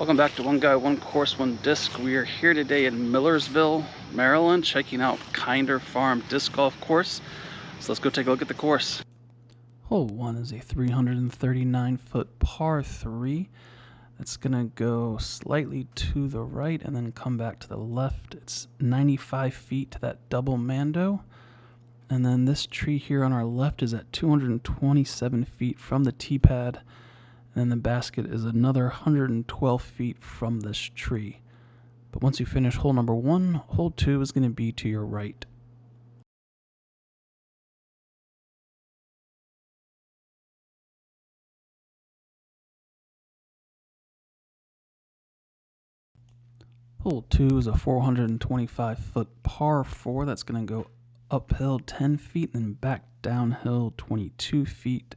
Welcome back to One Guy, One Course, One Disc. We are here today in Millersville, Maryland, checking out Kinder Farm Disc Golf Course. So let's go take a look at the course. Hole 1 is a 339-foot par 3. It's going to go slightly to the right and then come back to the left. It's 95 feet to that double mando. And then this tree here on our left is at 227 feet from the tee pad. And the basket is another 112 feet from this tree. But once you finish hole number 1, hole 2 is going to be to your right. Hole 2 is a 425-foot par 4 that's going to go uphill 10 feet and then back downhill 22 feet.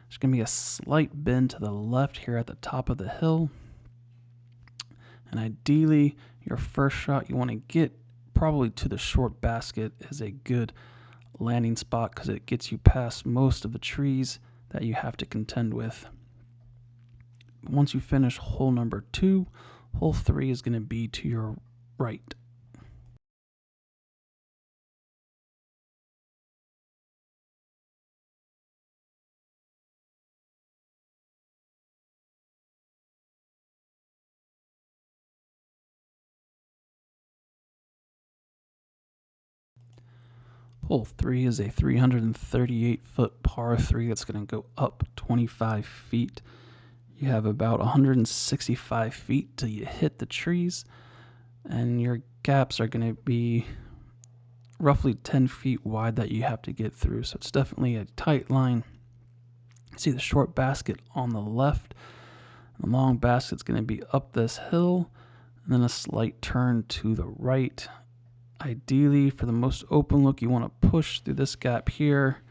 There's going to be a slight bend to the left here at the top of the hill. And ideally, your first shot you want to get probably to the short basket is a good landing spot because it gets you past most of the trees that you have to contend with. Once you finish hole number 2, hole 3 is going to be to your right. Hole 3 is a 338-foot par 3 that's going to go up 25 feet. You have about 165 feet till you hit the trees, and your gaps are going to be roughly 10 feet wide that you have to get through. So it's definitely a tight line. See the short basket on the left. The long basket's going to be up this hill, and then a slight turn to the right. Ideally, for the most open look, you want to push through this gap here,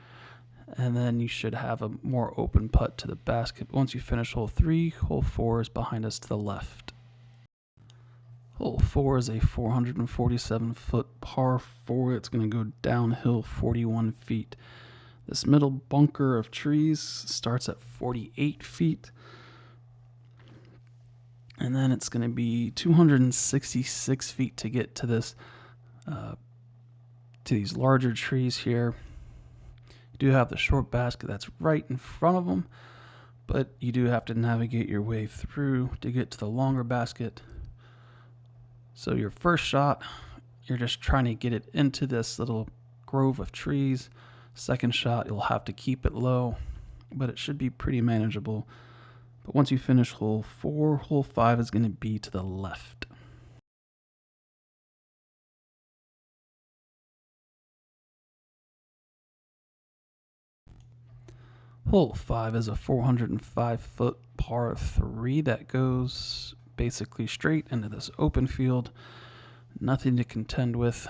and then you should have a more open putt to the basket. But once you finish hole 3, hole 4 is behind us to the left. Hole 4 is a 447-foot par 4. It's going to go downhill 41 feet. This middle bunker of trees starts at 48 feet. And then it's going to be 266 feet to get to this to these larger trees here. You do have the short basket that's right in front of them, but you do have to navigate your way through to get to the longer basket. So your first shot, you're just trying to get it into this little grove of trees. Second shot, you'll have to keep it low, but it should be pretty manageable. But once you finish hole 4, hole 5 is going to be to the left. Hole 5 is a 405-foot par 3 that goes basically straight into this open field. Nothing to contend with.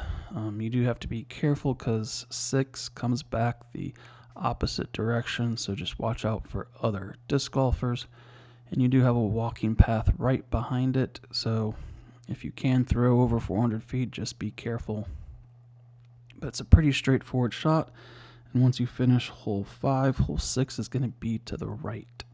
You do have to be careful because 6 comes back the opposite direction, so just watch out for other disc golfers. And you do have a walking path right behind it, so if you can throw over 400 feet, just be careful. But it's a pretty straightforward shot. And once you finish hole 5, hole 6 is going to be to the right.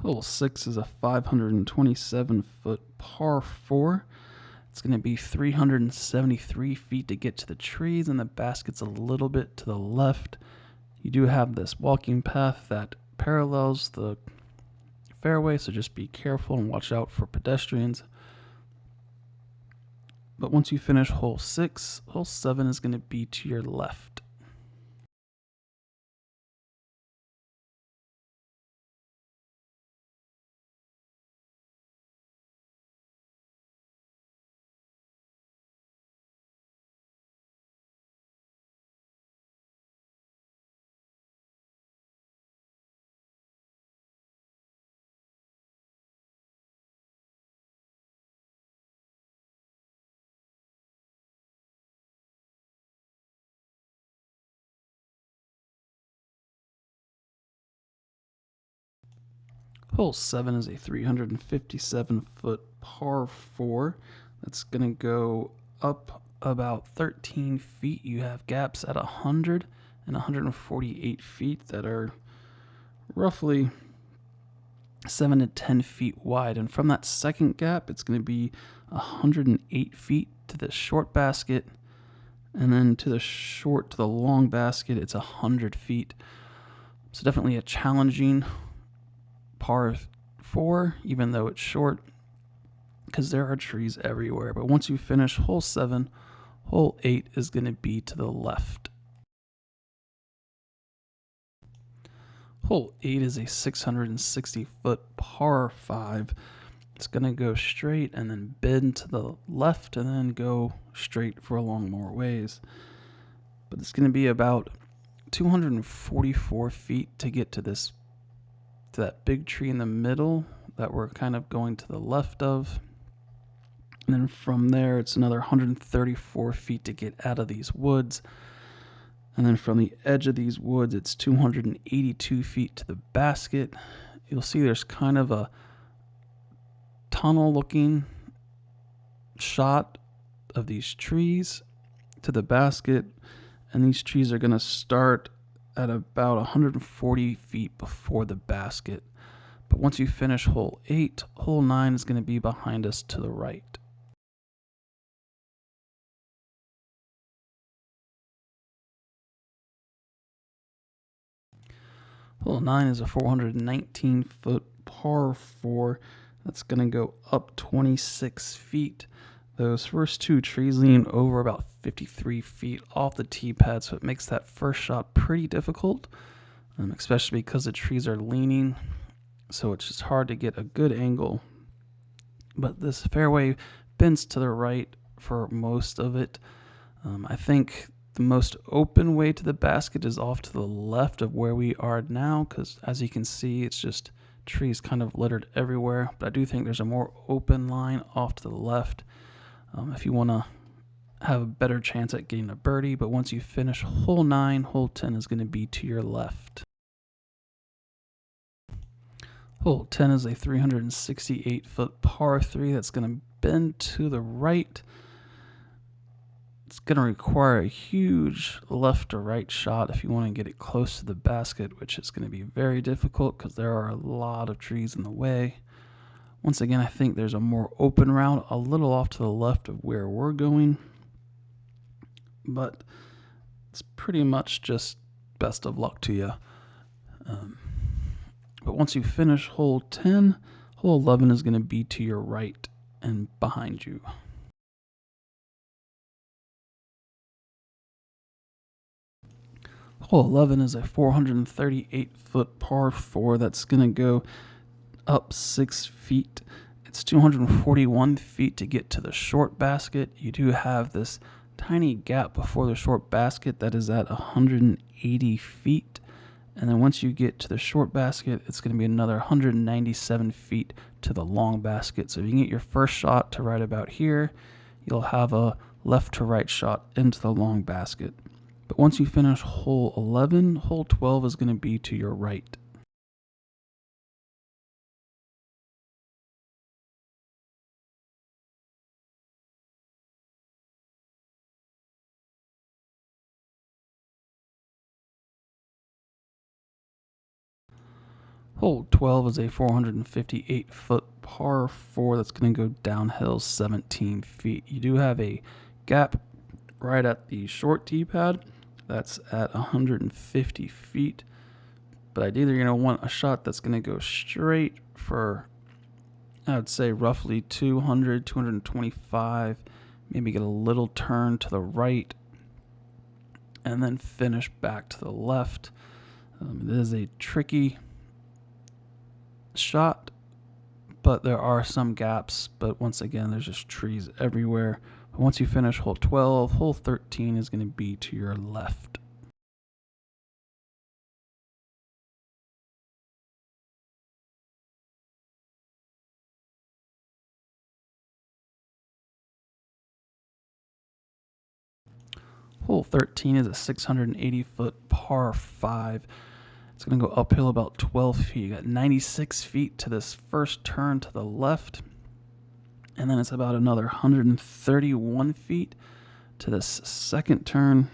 Hole 6 is a 527-foot par 4. It's going to be 373 feet to get to the trees, and the basket's a little bit to the left. You do have this walking path that parallels the fairway, so just be careful and watch out for pedestrians. But once you finish hole 6, hole 7 is going to be to your left. Hole 7 is a 357-foot par 4 that's going to go up about 13 feet. You have gaps at 100 and 148 feet that are roughly 7 to 10 feet wide. And from that second gap, it's going to be 108 feet to the short basket. And then to the long basket, it's 100 feet. So definitely a challenging par 4, even though it's short, because there are trees everywhere. But once you finish hole 7, hole 8 is going to be to the left. Hole 8 is a 660-foot par 5. It's going to go straight and then bend to the left and then go straight for a long more ways. But it's going to be about 244 feet to get to that big tree in the middle that we're kind of going to the left of. And then from there, it's another 134 feet to get out of these woods. And then from the edge of these woods, it's 282 feet to the basket. You'll see there's kind of a tunnel-looking shot of these trees to the basket. And these trees are going to start at about 140 feet before the basket. But once you finish hole 8, hole 9 is going to be behind us to the right. Hole 9 is a 419-foot par 4 that's going to go up 26 feet. Those first two trees lean over about 53 feet off the tee pad, so it makes that first shot pretty difficult, especially because the trees are leaning, so it's just hard to get a good angle. But this fairway bends to the right for most of it. I think the most open way to the basket is off to the left of where we are now, because as you can see, it's just trees kind of littered everywhere. But I do think there's a more open line off to the left if you want to have a better chance at getting a birdie. But once you finish hole 9, hole 10 is going to be to your left. Hole 10 is a 368-foot par 3 that's going to bend to the right. It's going to require a huge left to right shot if you want to get it close to the basket, which is going to be very difficult because there are a lot of trees in the way. Once again, I think there's a more open route a little off to the left of where we're going, but it's pretty much just best of luck to you. But once you finish hole 10, hole 11 is going to be to your right and behind you. Hole 11 is a 438-foot par 4 that's going to go up 6 feet. It's 241 feet to get to the short basket. You do have this tiny gap before the short basket that is at 180 feet. And then once you get to the short basket, it's going to be another 197 feet to the long basket. So if you can get your first shot to right about here, you'll have a left to right shot into the long basket. But once you finish hole 11, hole 12 is going to be to your right. Hole 12 is a 458-foot par 4 that's going to go downhill 17 feet. You do have a gap right at the short tee pad that's at 150 feet. But ideally, you're going to want a shot that's going to go straight for, I would say, roughly 200, 225. Maybe get a little turn to the right and then finish back to the left. It is a tricky shot, but there are some gaps. But once again, there's just trees everywhere. But once you finish hole 12, hole 13 is going to be to your left. Hole 13 is a 680-foot par 5. It's going to go uphill about 12 feet. You got 96 feet to this first turn to the left. And then it's about another 131 feet to this second turn.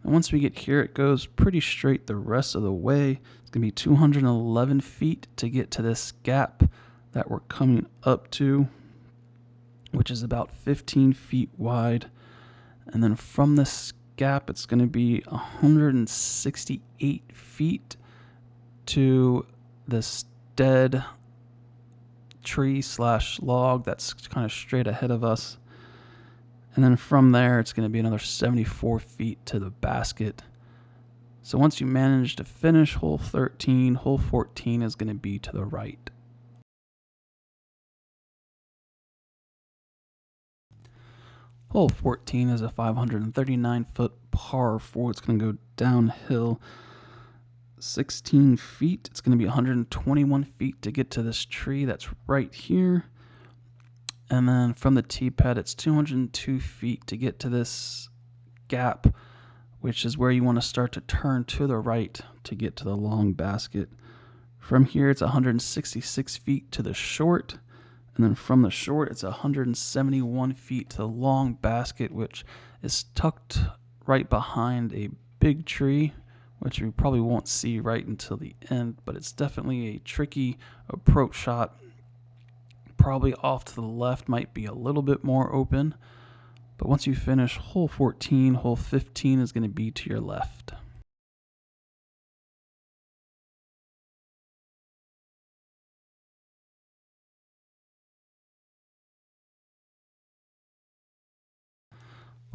And once we get here, it goes pretty straight the rest of the way. It's going to be 211 feet to get to this gap that we're coming up to, which is about 15 feet wide. And then from this gap, it's going to be 168 feet to this dead tree / log that's kind of straight ahead of us. And then from there, it's going to be another 74 feet to the basket. So once you manage to finish hole 13, hole 14 is going to be to the right. Hole 14 is a 539-foot par 4. It's going to go downhill 16 feet. It's going to be 121 feet to get to this tree that's right here. And then from the tee pad, it's 202 feet to get to this gap, which is where you want to start to turn to the right to get to the long basket. From here, it's 166 feet to the short. And then from the short, it's 171 feet to the long basket, which is tucked right behind a big tree, which we probably won't see right until the end, but it's definitely a tricky approach shot. Probably off to the left might be a little bit more open, but once you finish hole 14, hole 15 is going to be to your left.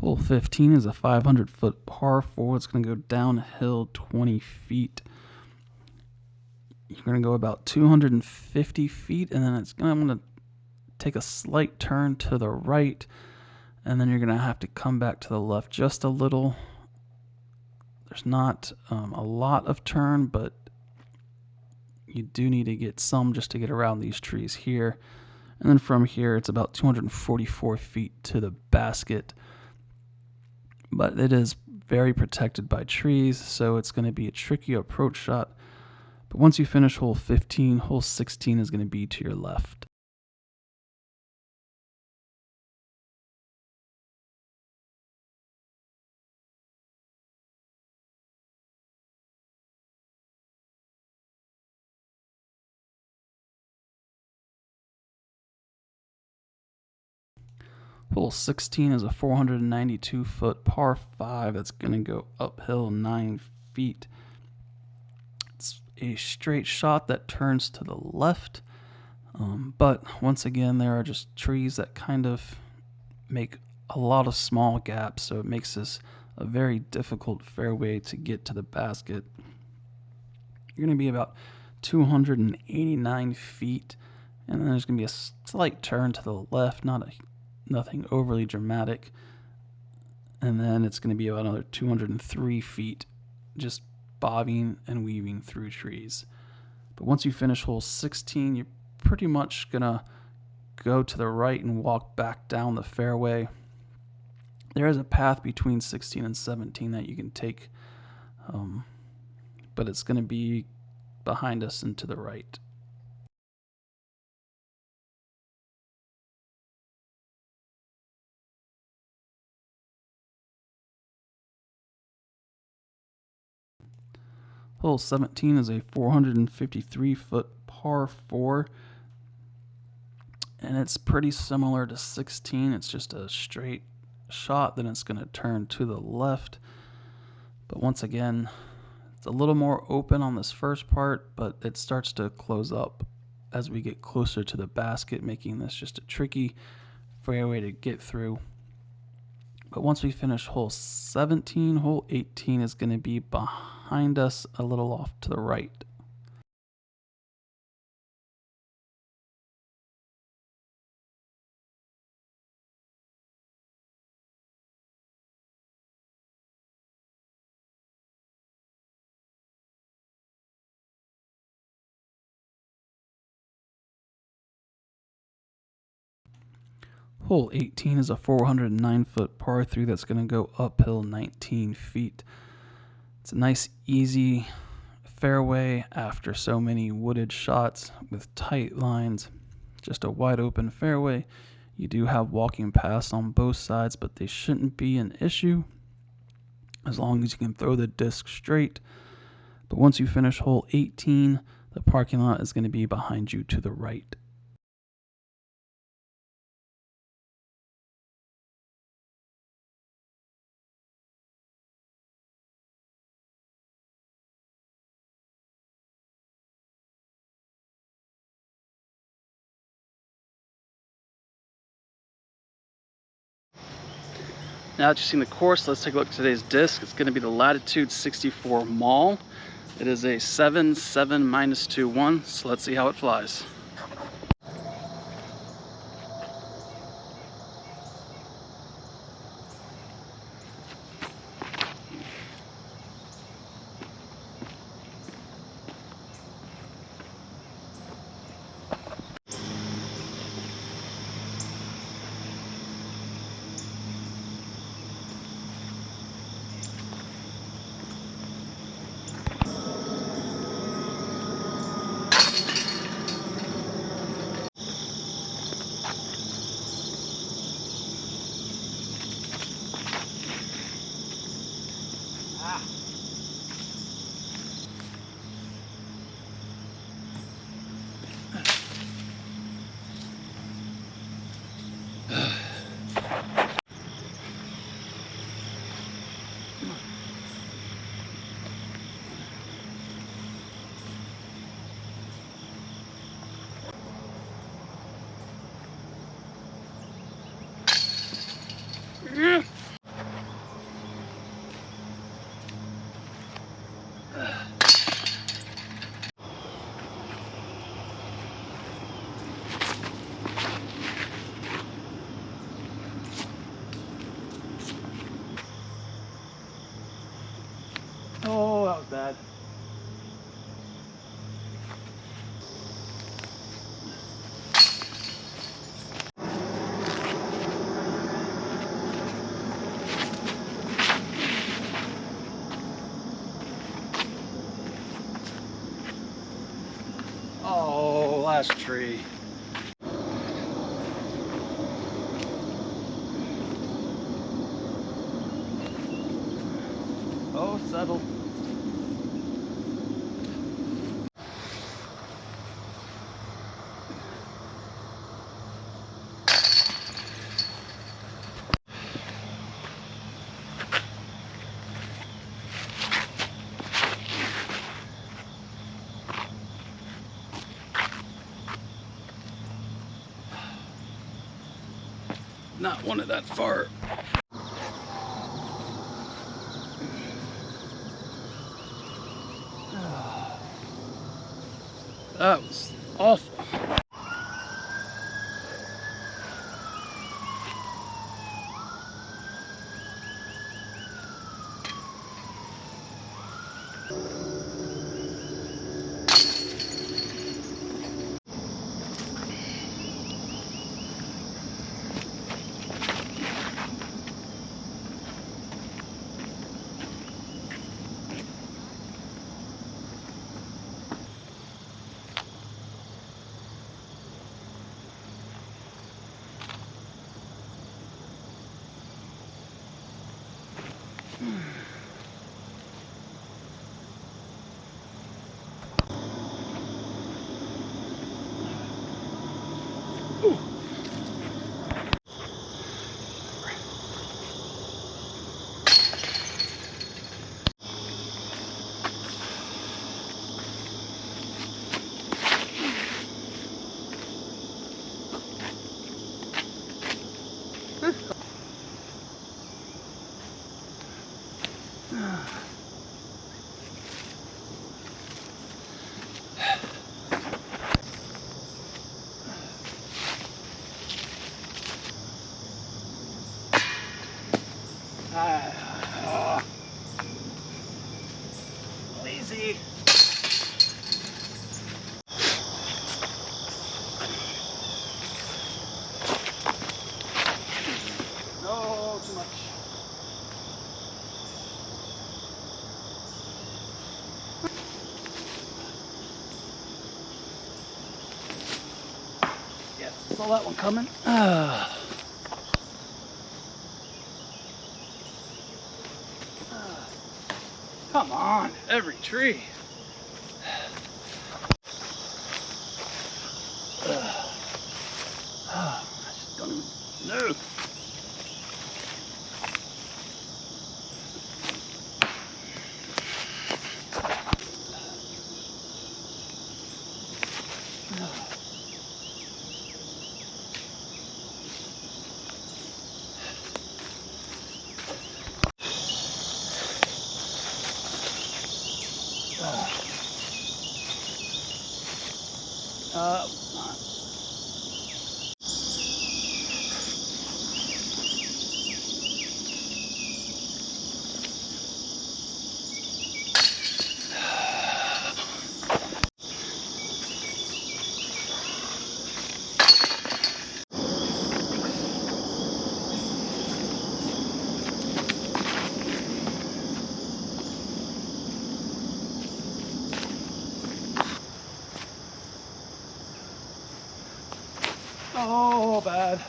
Hole 15 is a 500-foot par 4. It's going to go downhill 20 feet. You're going to go about 250 feet, and then it's going to take a slight turn to the right, and then you're going to have to come back to the left just a little. There's not a lot of turn, but you do need to get some just to get around these trees here. And then from here, it's about 244 feet to the basket. But it is very protected by trees, so it's going to be a tricky approach shot. But once you finish hole 15, hole 16 is going to be to your left. Hole 16 is a 492-foot par 5 that's going to go uphill 9 feet. It's a straight shot that turns to the left, but once again, there are just trees that kind of make a lot of small gaps, so it makes this a very difficult fairway to get to the basket. You're going to be about 289 feet, and then there's going to be a slight turn to the left, nothing overly dramatic. And then it's going to be about another 203 feet just bobbing and weaving through trees. But once you finish hole 16, you're pretty much going to go to the right and walk back down the fairway. There is a path between 16 and 17 that you can take, but it's going to be behind us and to the right. Hole 17 is a 453-foot par 4, and it's pretty similar to 16. It's just a straight shot, then it's going to turn to the left. But once again, it's a little more open on this first part, but it starts to close up as we get closer to the basket, making this just a tricky fairway to get through. But once we finish hole 17, hole 18 is going to be behind us a little off to the right. Hole 18 is a 409-foot par 3 that's going to go uphill 19 feet. It's a nice, easy fairway after so many wooded shots with tight lines, just a wide open fairway. You do have walking paths on both sides, but they shouldn't be an issue as long as you can throw the disc straight. But once you finish hole 18, the parking lot is going to be behind you to the right. Now that you've seen the course, let's take a look at today's disc. It's going to be the Latitude 64 Maul. It is a 7-7-2-1, so let's see how it flies. Oh, that was bad. Oh, last tree. Oh, settled. Not wanted that far. That was awful. Saw that one coming. Come on, every tree. I just don't even know. Oh, bad.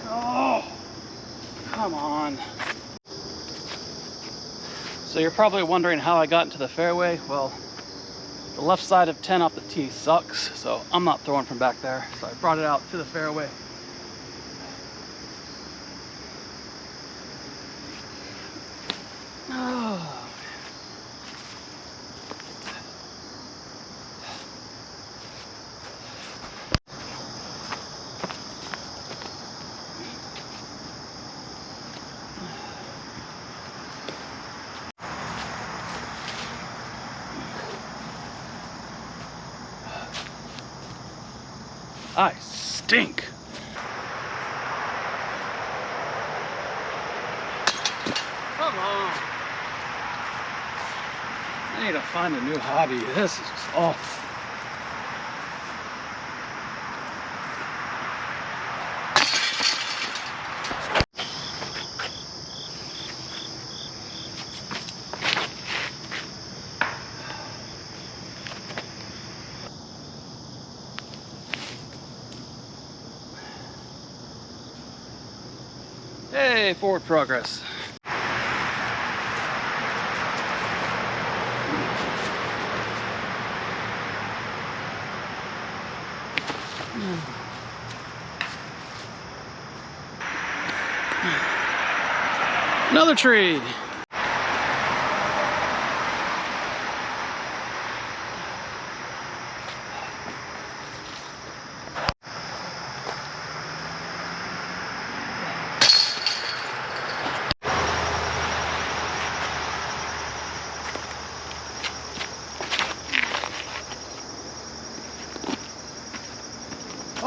Oh, come on. So you're probably wondering how I got into the fairway. Well, the left side of 10 off the tee sucks, so I'm not throwing from back there. So I brought it out to the fairway. Oh. I stink. Come on. I need to find a new hobby. This is just awful. Hey, forward progress. Another tree.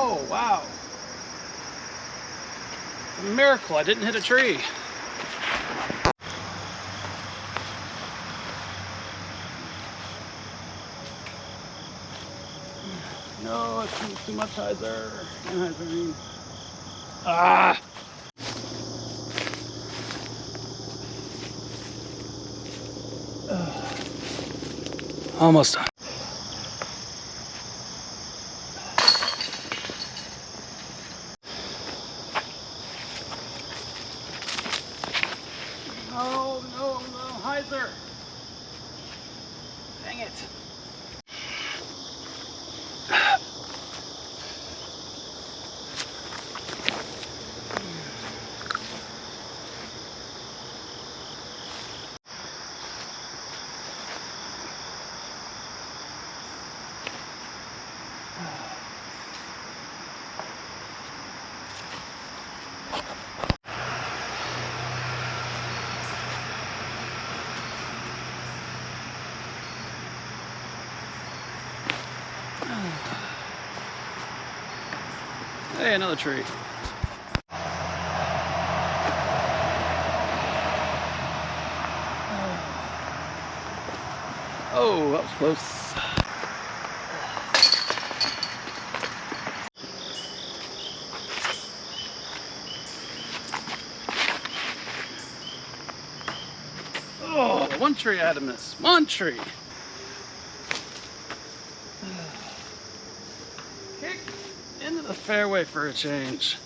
Oh, wow. It's a miracle I didn't hit a tree. No, it's too much hyzer. Ah! Almost done. No, no, no, hyzer. Dang it. Hey, another tree. Oh, that was close. Oh, one tree I had to miss. One tree. Kick into the fairway for a change.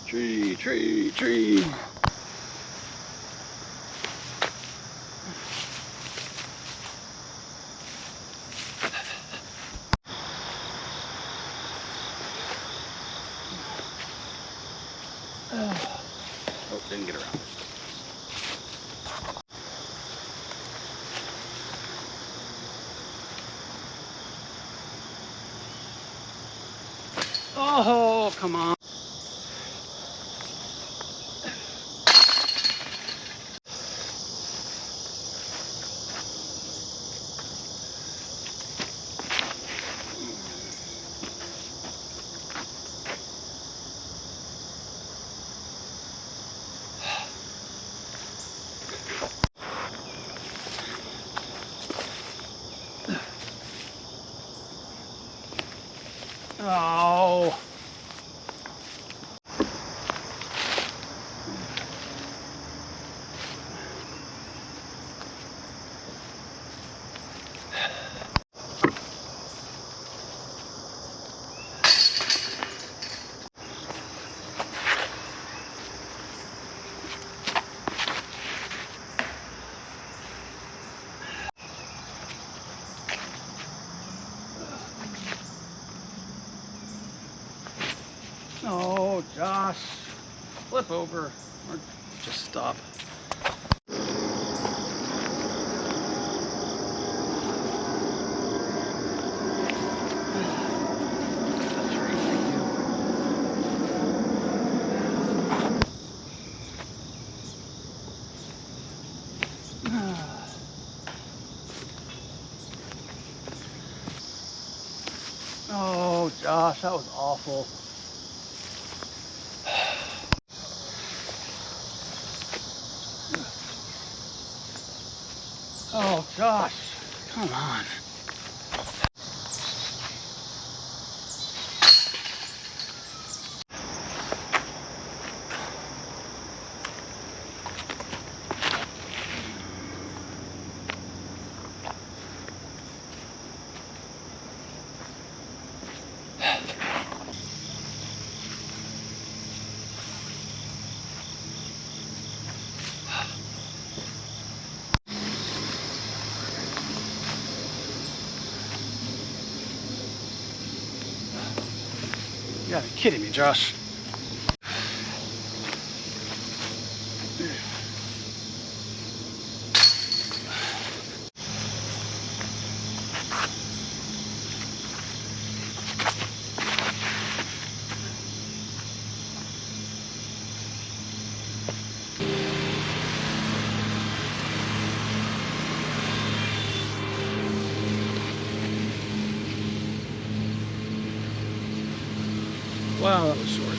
Tree, tree, tree. Oh, didn't get around. Oh, come on. Oh. Oh, Josh, flip over or just stop. Oh, Josh, that was awful. Oh, Josh, come on. You gotta be kidding me, Josh. Wow, that was short.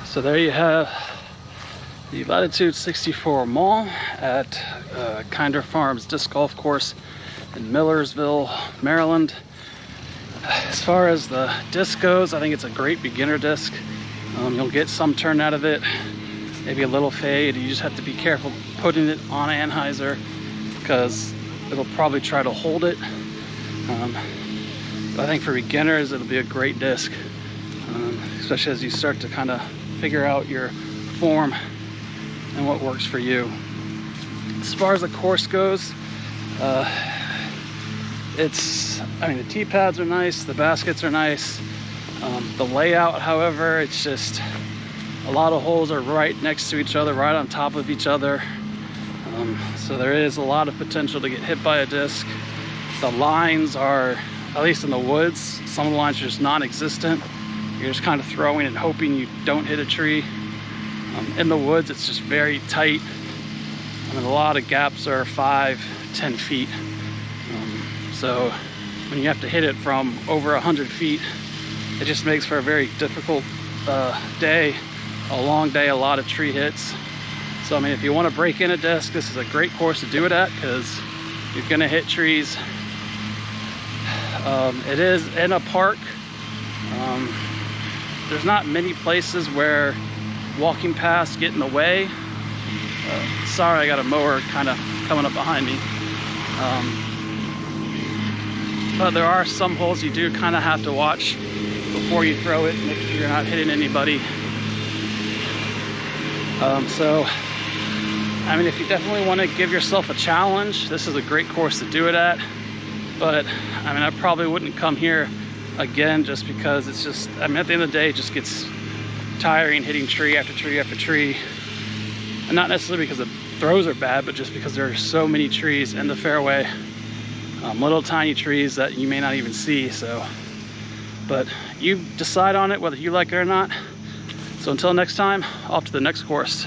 So there you have the Latitude 64 Maul at Kinder Farms Disc Golf Course in Millersville, Maryland. As far as the disc goes, I think it's a great beginner disc. You'll get some turn out of it, maybe a little fade. You just have to be careful putting it on Anheuser because it'll probably try to hold it. But I think for beginners, it'll be a great disc, especially as you start to kind of figure out your form and what works for you. As far as the course goes, the tee pads are nice, the baskets are nice. The layout, however, it's just a lot of holes are right next to each other, right on top of each other. So there is a lot of potential to get hit by a disc. The lines are, at least in the woods, some of the lines are just non-existent. You're just kind of throwing and hoping you don't hit a tree. In the woods, it's just very tight. A lot of gaps are 5-10 feet. So when you have to hit it from over 100 feet, it just makes for a very difficult day, a long day, a lot of tree hits. So I mean, if you want to break in a disc, this is a great course to do it at, because you're going to hit trees. It is in a park. There's not many places where walking paths get in the way. Sorry, I got a mower kind of coming up behind me. But there are some holes you do kind of have to watch before you throw it, make sure you're not hitting anybody. So, I mean, if you definitely want to give yourself a challenge, this is a great course to do it at. But, I mean, I probably wouldn't come here again, just because it's just, I mean, at the end of the day, it just gets tiring hitting tree after tree after tree. And not necessarily because the throws are bad, but just because there are so many trees in the fairway. Little tiny trees that you may not even see. So, but you decide on it whether you like it or not. So until next time, off to the next course.